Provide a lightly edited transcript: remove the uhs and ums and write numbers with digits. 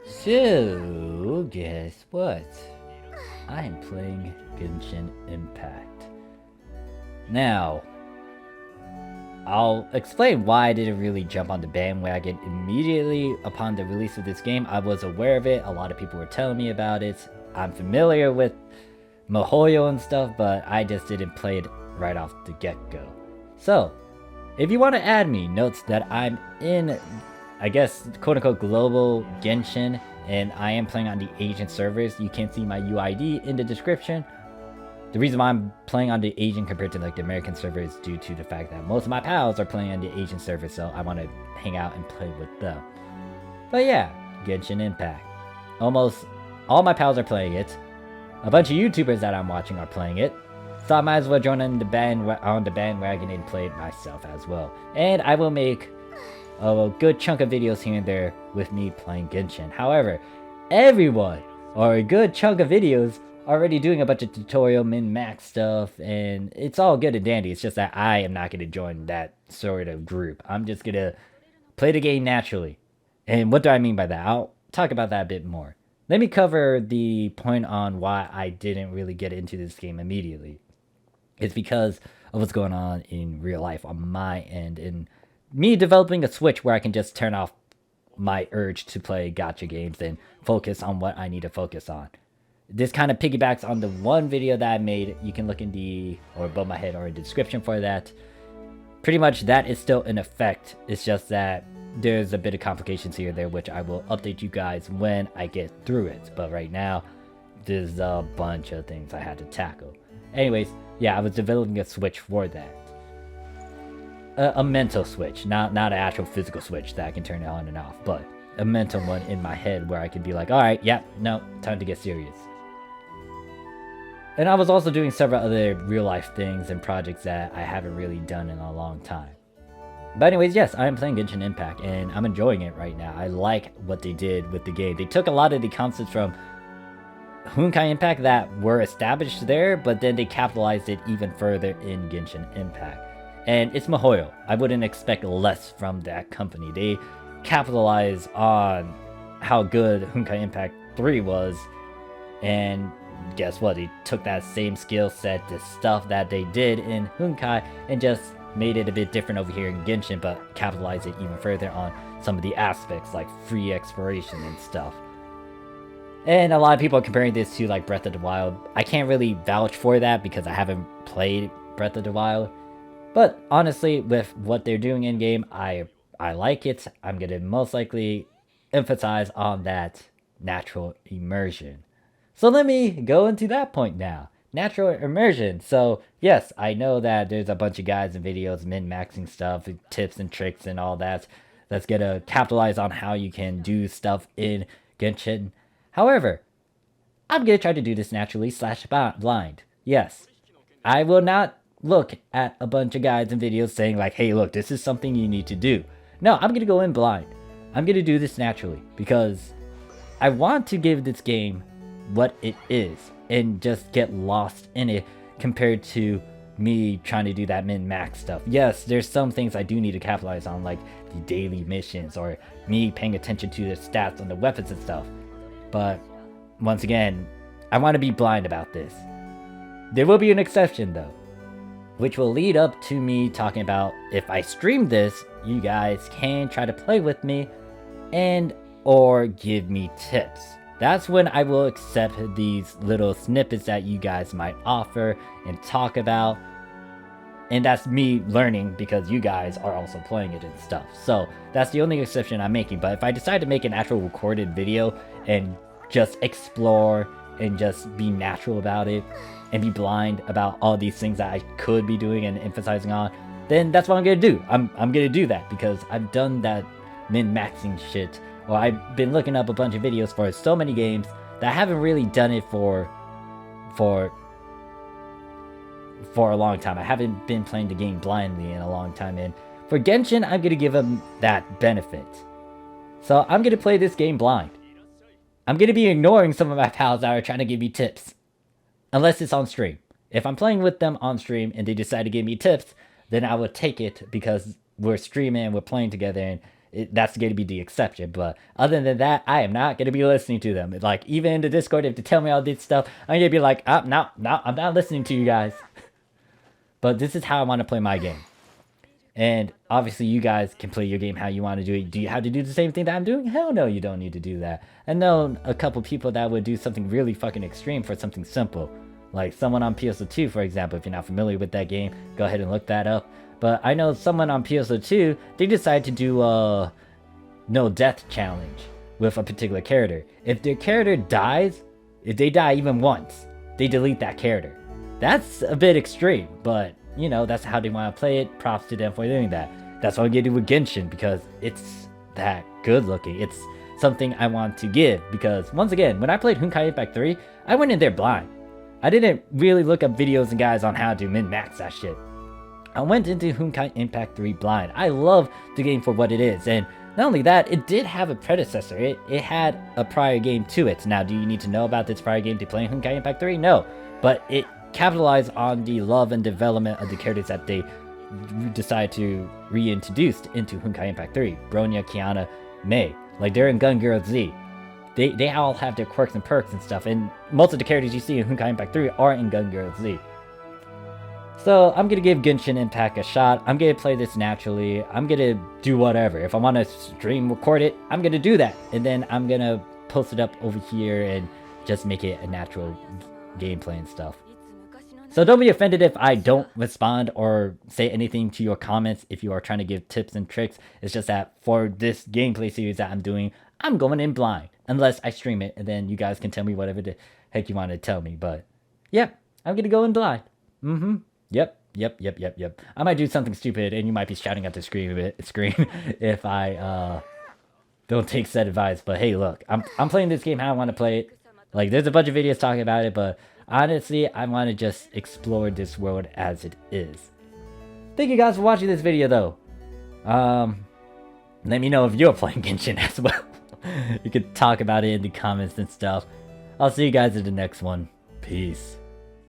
So, guess what? I am playing Genshin Impact. Now, I'll explain why I didn't really jump on the bandwagon immediately upon the release of this game. I was aware of it, a lot of people were telling me about it. I'm familiar with Mihoyo and stuff, but I just didn't play it right off the get-go. So, if you want to add me, note that I'm in, I guess, quote-unquote global Genshin, and I am playing on the Asian servers. You can see my UID in the description. The reason why I'm playing on the Asian compared to like the American server is due to the fact that most of my pals are playing on the Asian server, so I want to hang out and play with them. But yeah, Genshin Impact. Almost all my pals are playing it. A bunch of YouTubers that I'm watching are playing it. So I might as well join on the bandwagon and play it myself as well. And I will make a good chunk of videos here and there with me playing Genshin. However, everyone, or a good chunk of videos, already doing a bunch of tutorial min-max stuff, and it's all good and dandy. It's just that I am not going to join that sort of group. I'm just going to play the game naturally. And what do I mean by that? I'll talk about that a bit more. Let me cover the point on why I didn't really get into this game immediately. It's because of what's going on in real life on my end, and me developing a switch where I can just turn off my urge to play gacha games and focus on what I need to focus on. This kind of piggybacks on the one video that I made. You can look in the, or above my head, or in the description for that. Pretty much that is still in effect. It's just that there's a bit of complications here or there, which I will update you guys when I get through it. But right now, there's a bunch of things I had to tackle. Anyways, yeah, I was developing a switch for that. A mental switch, not an actual physical switch that I can turn it on and off, but a mental one in my head where I can be like, alright, yep, no, time to get serious. And I was also doing several other real life things and projects that I haven't really done in a long time. But anyways, yes, I am playing Genshin Impact, and I'm enjoying it right now. I like what they did with the game. They took a lot of the concepts from Honkai Impact that were established there, but then they capitalized it even further in Genshin Impact. And it's Mihoyo. I wouldn't expect less from that company. They capitalize on how good Honkai Impact 3 was, and guess what? They took that same skill set, the stuff that they did in Honkai, and just made it a bit different over here in Genshin, but capitalized it even further on some of the aspects like free exploration and stuff. And a lot of people are comparing this to like Breath of the Wild. I can't really vouch for that because I haven't played Breath of the Wild. But honestly, with what they're doing in game, I like it. I'm gonna most likely emphasize on that natural immersion. So let me go into that point now. Natural immersion. So yes, I know that there's a bunch of guys and videos min-maxing stuff, tips and tricks and all that. That's gonna capitalize on how you can do stuff in Genshin. However, I'm gonna try to do this naturally / blind. Yes, I will not look at a bunch of guides and videos saying like, hey, look, this is something you need to do. No, I'm gonna go in blind. I'm gonna do this naturally because I want to give this game what it is and just get lost in it compared to me trying to do that min-max stuff. Yes, there's some things I do need to capitalize on, like the daily missions or me paying attention to the stats on the weapons and stuff. But once again, I want to be blind about this. There will be an exception though, which will lead up to me talking about if I stream this, you guys can try to play with me and or give me tips. That's when I will accept these little snippets that you guys might offer and talk about. And that's me learning because you guys are also playing it and stuff. So that's the only exception I'm making. But if I decide to make an actual recorded video and just explore and just be natural about it and be blind about all these things that I could be doing and emphasizing on, then that's what I'm gonna do. I'm gonna do that because I've done that min-maxing shit. Or I've been looking up a bunch of videos for so many games that I haven't really done it for a long time. I haven't been playing the game blindly in a long time, and for Genshin, I'm gonna give them that benefit. So I'm gonna play this game blind. I'm gonna be ignoring some of my pals that are trying to give me tips. Unless it's on stream. If I'm playing with them on stream and they decide to give me tips, then I would take it because we're streaming and we're playing together and that's going to be the exception. But other than that, I am not going to be listening to them. Like, even in the Discord, if they tell me all this stuff, I'm going to be like, no, I'm not listening to you guys. But this is how I want to play my game. And obviously, you guys can play your game how you want to do it. Do you have to do the same thing that I'm doing? Hell no, you don't need to do that. I know a couple people that would do something really fucking extreme for something simple. Like someone on PSO2, for example. If you're not familiar with that game, go ahead and look that up. But I know someone on PSO2, they decided to do a no death challenge with a particular character. If their character dies, if they die even once, they delete that character. That's a bit extreme, but you know, that's how they want to play it. Props to them for doing that. That's what I'm gonna do with Genshin, because it's that good looking. It's something I want to give, because once again, when I played Honkai Impact 3, I went in there blind. I didn't really look up videos and guides on how to min-max that shit. I went into Honkai Impact 3 blind. I love the game for what it is, and not only that, it did have a predecessor. It had a prior game to it. Now, do you need to know about this prior game to play Honkai Impact 3? No, but it capitalized on the love and development of the characters that they decide to reintroduce into Honkai Impact 3. Bronya, Kiana, Mei. Like, they're in Gun Girl Z. They all have their quirks and perks and stuff, and most of the characters you see in Honkai Impact 3 are in Gun Girl Z. So I'm gonna give Genshin Impact a shot. I'm gonna play this naturally. I'm gonna do whatever. If I want to stream record it, I'm gonna do that, and then I'm gonna post it up over here and just make it a natural gameplay and stuff. So don't be offended if I don't respond or say anything to your comments if you are trying to give tips and tricks. It's just that for this gameplay series that I'm doing, I'm going in blind. Unless I stream it, and then you guys can tell me whatever the heck you want to tell me. But, yeah, I'm going to go in blind. Yep. I might do something stupid, and you might be shouting at the screen if I don't take said advice. But hey, look, I'm playing this game how I want to play it. Like, there's a bunch of videos talking about it, but honestly, I want to just explore this world as it is. Thank you guys for watching this video, though. Let me know if you're playing Genshin as well. You could talk about it in the comments and stuff. I'll see you guys in the next one. Peace.